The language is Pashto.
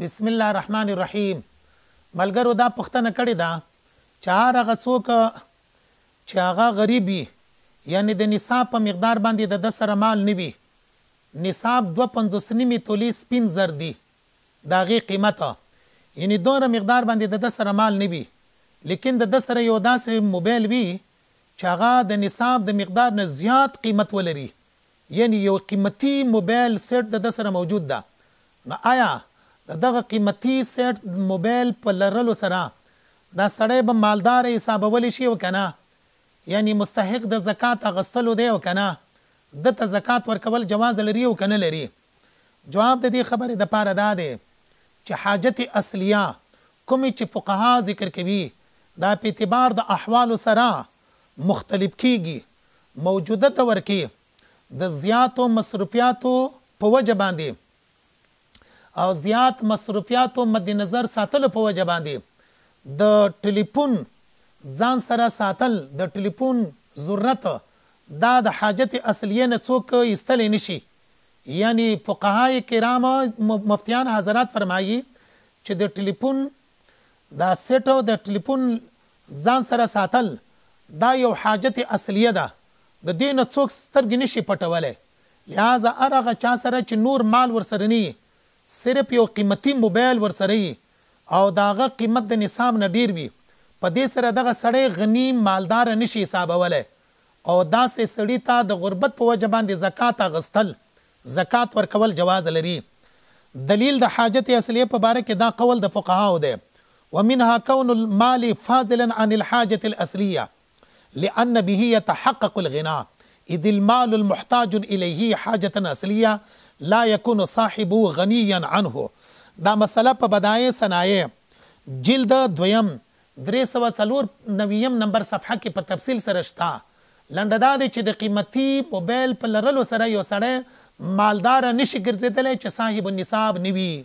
بسم الله الرحمن الرحیم. ملګرو دا پوښتنه کړې ده چې هغه څوک چې هغه غریب وي، یعنی د نصاب په مقدار باندې د سره مال نه وي، نصاب 2.5 تولې سپین زر دي د هغې قیمت، یعنی دومره مقدار باندې د سره مال نه وي، لیکن د سره یو داسې موبایل وي چې هغه د نصاب د مقدار نه زیات قیمت ولري، یعنی یو قیمتي موبایل سیټ د سره موجود ده. نو آیا دغه قیمتي سیټ موبایل په لرلو سره دا سړی به مالدار حسابولی شي او که نه؟ یعنی مستحق د زکات اخیستلو دی او که نه؟ دته زکات ورکول جواز لري او که نه لري؟ جواب د دې خبرې دپاره دا دی چې حاجت اصلیه کومې چې فقها ذکر کوي دا په اعتبار د احوالو سره مختلف کیږي. موجوده دور کې د زیاتو مصروفیاتو په وجه باندې او زیات مصروفیاتو مد نظر ساتلو په وجه باندې د ټلیفون ځان سره ساتل، د ټلیفون ضرورت دا د حاجت اصلیه نه څوک ایستلی نشي. یعنی فقهای کرام مفتیان حضرات فرمایي چې د ټلیفون دا سیټ او د ټلیفون ځان سره ساتل دا یو حاجت اصلیه ده، د دې نه څوک سترګې نشي پټولی. لہذا هر هغه چا سره چې نور مال ورسره نه وي، صرف یو قیمتي موبایل ورسره وي او د هغه قیمت د نصاب نه ډیر وي، په دې سره دغه سړی غني مالدار نشي حسابولی او داسې سړي ته د غربت په وجه باندې زکات اخیستل، زکات ورکول جواز لري. دلیل د حاجت اصلیه په باره کې دا قول د فقهاو دی: ومنها كون المال فاضلا عن الحاجة الأصلية لأن به يتحقق الغنى إذ المال المحتاج إليه حاجة أصلية لا يكون صاحبه غنيا عنه. دا مسله په بدایع صنایع جلد 2 394 نمبر صفحه کې په تفصیل سره شته. لنډه دا دی چې د قیمتي موبایل په لرلو سره یو سړی مالدار نشي ګرځېدلی چې صاحب النصاب نه وي.